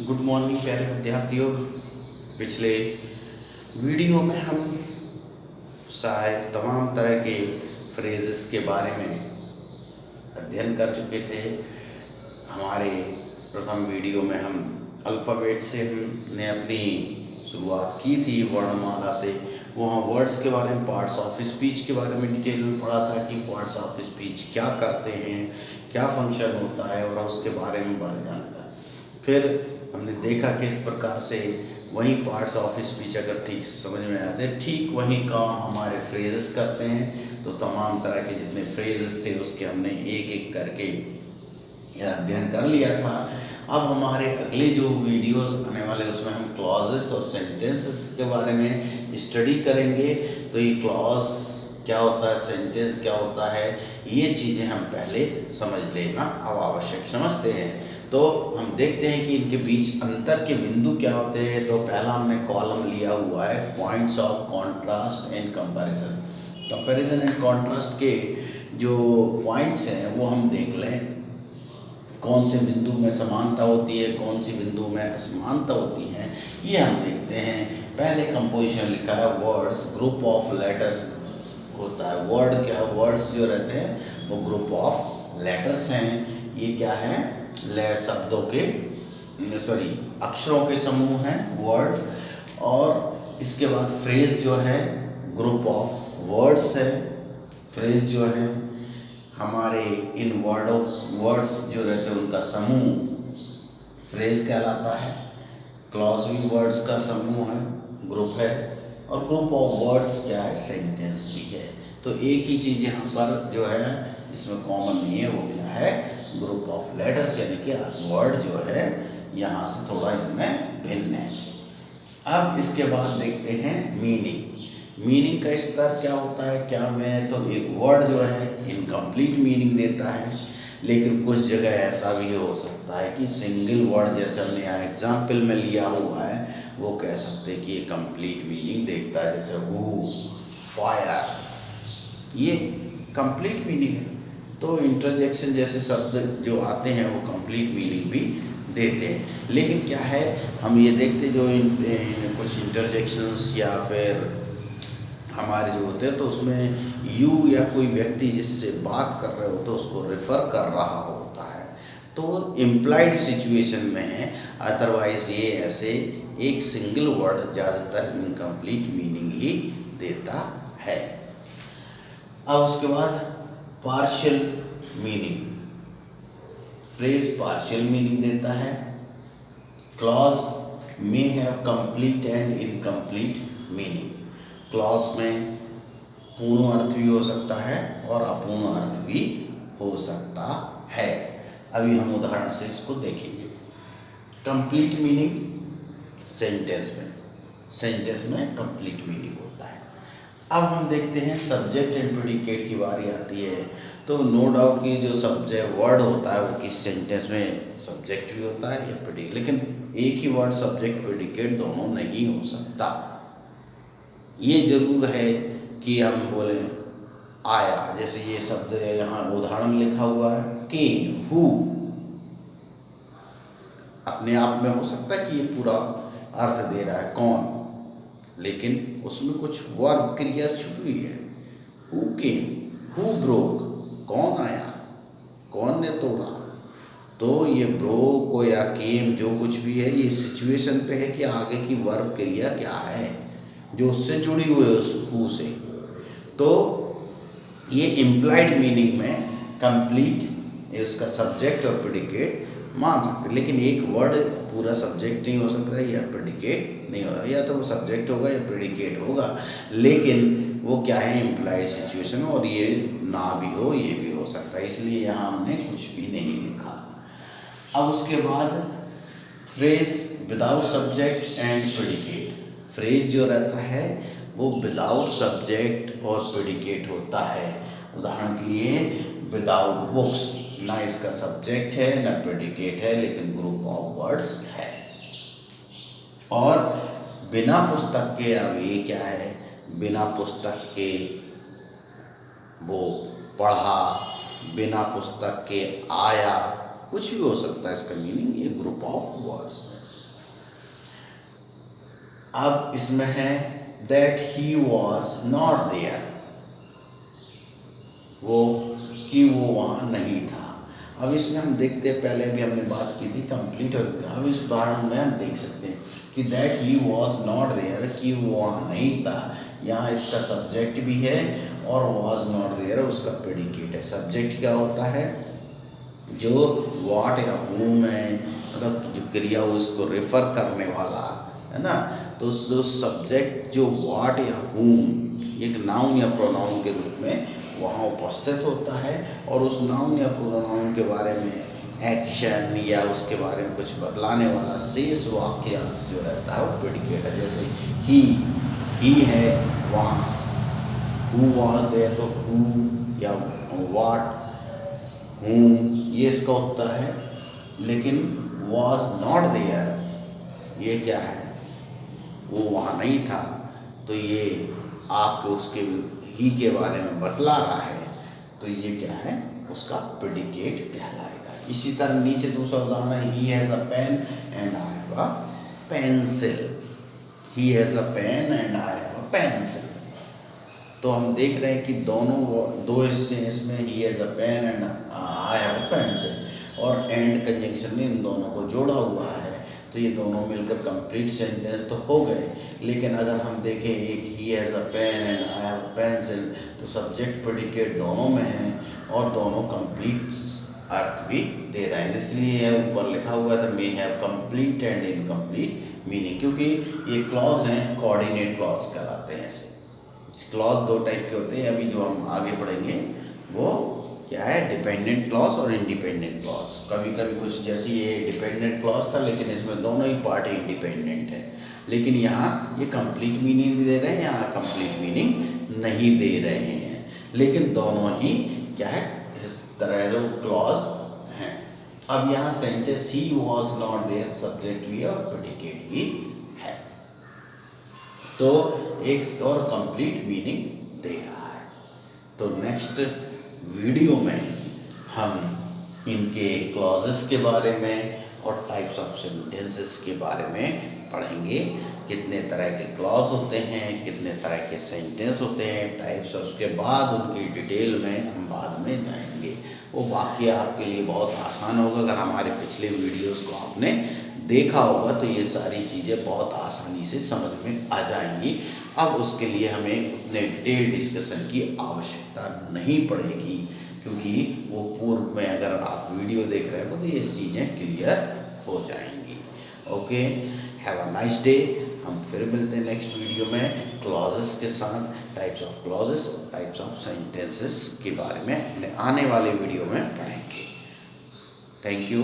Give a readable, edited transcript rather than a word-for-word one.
Good morning प्यारे विद्यार्थियों। पिछले वीडियो में हम शायद तमाम तरह के फ्रेजेस के बारे में अध्ययन कर चुके थे। हमारे प्रथम वीडियो में हम अल्फ़ाबेट से हमने अपनी शुरुआत की थी, वर्णमाला से। वहाँ वर्ड्स के बारे में, पार्ट्स ऑफ स्पीच के बारे में डिटेल में पढ़ा था कि पार्ट्स ऑफ स्पीच क्या करते हैं, क्या फंक्शन होता है, और उसके बारे में बढ़ जाना था। फिर हमने देखा कि इस प्रकार से वही पार्ट्स ऑफ स्पीच अगर ठीक से समझ में आते हैं, ठीक वही काम हमारे फ्रेजेस करते हैं। तो तमाम तरह के जितने फ्रेजेस थे उसके हमने एक एक करके अध्ययन कर लिया था। अब हमारे अगले जो वीडियोस आने वाले उसमें हम क्लॉजेस और सेंटेंसेस के बारे में स्टडी करेंगे। तो ये क्लॉज क्या होता है, सेंटेंस क्या होता है, ये चीज़ें हम पहले समझ लेना अब आवश्यक समझते हैं। तो हम देखते हैं कि इनके बीच अंतर के बिंदु क्या होते हैं। तो पहला हमने कॉलम लिया हुआ है points of contrast and comparison. Comparison and contrast के जो पॉइंट्स हैं वो हम देख लें, कौन से बिंदु में समानता होती है, कौन सी बिंदु में असमानता होती है, ये हम देखते हैं। पहले कंपोजिशन लिखा है वर्ड्स, ग्रुप ऑफ लेटर्स होता है। वर्ड क्या, वर्ड्स जो रहते हैं वो ग्रुप ऑफ लेटर्स हैं। ये क्या है, शब्दों के अक्षरों के समूह हैं वर्ड। और इसके बाद फ्रेज जो है ग्रुप ऑफ वर्ड्स है। फ्रेज जो है हमारे इन वर्ड्स जो रहते हैं उनका समूह फ्रेज कहलाता है। क्लॉज भी वर्ड्स का समूह है, ग्रुप है। और ग्रुप ऑफ वर्ड्स क्या है, सेंटेंस भी है। तो एक ही चीज़ यहाँ पर जो है जिसमें कॉमन नहीं है वो क्या है, ग्रुप ऑफ लेटर्स, यानी कि वर्ड जो है यहाँ से थोड़ा इनमें भिन्न है। अब इसके बाद देखते हैं मीनिंग। मीनिंग का स्तर क्या होता है, क्या मैं तो एक वर्ड जो है इनकम्प्लीट मीनिंग देता है, लेकिन कुछ जगह ऐसा भी हो सकता है कि सिंगल वर्ड, जैसे हमने यहाँ एग्जाम्पल में लिया हुआ है, वो कह सकते हैं कि ये कंप्लीट मीनिंग देता है। जैसे हु, फायर, ये कंप्लीट मीनिंग है। तो इंटरजेक्शन जैसे शब्द जो आते हैं वो कंप्लीट मीनिंग भी देते हैं। लेकिन क्या है, हम ये देखते जो कुछ इंटरजेक्शंस या फिर हमारे जो होते हैं तो उसमें यू या कोई व्यक्ति जिससे बात कर रहे होते हैं उसको रेफ़र कर रहा होता है, तो इम्प्लाइड सिचुएशन में है। अदरवाइज ये ऐसे एक सिंगल वर्ड ज़्यादातर इनकम्प्लीट मीनिंग ही देता है। अब उसके बाद partial meaning, phrase partial meaning देता है। क्लॉज में have complete and incomplete meaning. Clause में पूर्ण अर्थ भी हो सकता है और अपूर्ण अर्थ भी हो सकता है। अभी हम उदाहरण से इसको देखेंगे। कंप्लीट मीनिंग सेंटेंस में कंप्लीट मीनिंग होता है। अब हम देखते हैं सब्जेक्ट एंड प्रेडिकेट की बारी आती है। तो नो डाउट कि जो सब्जेक्ट वर्ड होता है वो किस सेंटेंस में सब्जेक्ट भी होता है या प्रेडिकेट, लेकिन एक ही वर्ड सब्जेक्ट प्रेडिकेट दोनों नहीं हो सकता। ये जरूर है कि हम बोले आया, जैसे ये शब्द यहाँ उदाहरण लिखा हुआ है केम, हु, अपने आप में हो सकता है कि ये पूरा अर्थ दे रहा है कौन, लेकिन उसमें कुछ वर्ब क्रिया छुपी है। हु केम, हु ब्रोक, कौन आया, कौन ने तोड़ा। तो ये ब्रोक या केम जो कुछ भी है ये सिचुएशन पे है कि आगे की वर्ब क्रिया क्या है जो उससे जुड़ी हुई है उस हु से। तो ये इम्प्लाइड मीनिंग में कंप्लीट इसका सब्जेक्ट और प्रेडिकेट मान सकते, लेकिन एक वर्ड पूरा सब्जेक्ट नहीं हो सकता या प्रेडिकेट नहीं होगा, या तो वो सब्जेक्ट होगा या प्रेडिकेट होगा, लेकिन वो क्या है इम्प्लाइड सिचुएशन, और ये ना भी हो ये भी हो सकता है, इसलिए यहाँ हमने कुछ भी नहीं लिखा। अब उसके बाद phrase without subject and predicate. Phrase जो रहता है वो विदाउट सब्जेक्ट और प्रेडिकेट होता है। उदाहरण के लिए विदाउट बुक्स, ना इसका सब्जेक्ट है ना प्रेडिकेट है, लेकिन ग्रुप ऑफ वर्ड्स है। और बिना पुस्तक के, अब ये क्या है, बिना पुस्तक के वो पढ़ा, बिना पुस्तक के आया, कुछ भी हो सकता है इसका मीनिंग, ये ग्रुप ऑफ वर्ड्स। अब इसमें है that he was not there, वो कि वो वहाँ नहीं था। अब इसमें हम देखते हैं, पहले भी हमने बात की थी कंप्लीट, और अब इस उदाहरण में हम देख सकते हैं कि that he was not there, कि वो वहाँ नहीं था। यहाँ इसका सब्जेक्ट भी है और वॉज नॉट देयर उसका प्रेडिकेट है। सब्जेक्ट क्या होता है, जो व्हाट या whom है, मतलब जो क्रिया हो उसको रेफर करने वाला है ना। तो जो सब्जेक्ट जो व्हाट या whom एक नाउन या प्रोनाउन के रूप में वहाँ उपस्थित होता है, और उस नाउन या प्रोनाउन के बारे में एक्शन या उसके बारे में कुछ बतलाने वाला शेष वाक्यांश जो रहता है वो प्रेडिकेट है। जैसे ही है वहाँ, हु वॉज देयर तो हु या व्हाट, whom ये इसका उत्तर है। लेकिन वॉज नॉट देयर ये क्या है, वो वहाँ नहीं था, तो ये आपके उसके ही के बारे में बतला रहा है, तो ये क्या है, उसका प्रेडिकेट कहलाएगा। इसी तरह नीचे दूसरा उदाहरण है, he has a pen and I have a pencil. He has a pen and I have a pencil. तो हम देख रहे हैं कि दो हिस्से हैं इसमें, he has a pen and I have a pencil, और एंड कंजंक्शन ने इन दोनों को जोड़ा हुआ है, तो ये दोनों मिलकर कंप्लीट सेंटेंस तो हो गए। लेकिन अगर हम देखें एक he has a pen and I have a pencil, तो सब्जेक्ट प्रेडिकेट दोनों में हैं और दोनों कंप्लीट अर्थ भी दे रहे हैं। इसलिए ऊपर लिखा हुआ था may have complete and incomplete meaning, क्योंकि ये क्लॉज हैं, कोऑर्डिनेट क्लॉज कहलाते हैं। ऐसे क्लॉज दो टाइप के होते हैं, अभी जो हम आगे पढ़ेंगे वो क्या है, डिपेंडेंट क्लॉज और इंडिपेंडेंट क्लॉज। कभी कभी कुछ जैसे ये डिपेंडेंट क्लॉज था, लेकिन इसमें दोनों ही पार्टी इंडिपेंडेंट है, लेकिन यहाँ ये कंप्लीट मीनिंग भी दे रहे हैं, यहाँ कंप्लीट मीनिंग नहीं दे रहे हैं, लेकिन दोनों ही क्या है, इस तरह जो क्लॉज हैं। अब यहाँ sentence he was not there, subject भी और प्रेडिकेट भी है, तो एक और कंप्लीट मीनिंग दे रहा है। तो नेक्स्ट वीडियो में हम इनके क्लॉजेस के बारे में और टाइप्स ऑफ सेंटेंसेस के बारे में पढ़ेंगे। कितने तरह के क्लॉज होते हैं, कितने तरह के सेंटेंस होते हैं, टाइप्स, और उसके बाद उनकी डिटेल में हम बाद में जाएंगे। वो वाक्य आपके लिए बहुत आसान होगा। अगर हमारे पिछले वीडियोस को आपने देखा होगा तो ये सारी चीज़ें बहुत आसानी से समझ में आ जाएंगी। अब उसके लिए हमें उतने डिटेल डिस्कशन की आवश्यकता नहीं पड़ेगी, क्योंकि वो पूर्व में अगर आप वीडियो देख रहे हो तो ये चीज़ें क्लियर हो जाएंगी। Okay, have a nice day. हम फिर मिलते हैं नेक्स्ट वीडियो में क्लॉजेस के साथ, टाइप्स ऑफ क्लॉजेस और टाइप्स ऑफ सेंटेंसेस के बारे में अपने आने वाले वीडियो में पढ़ेंगे। Thank you.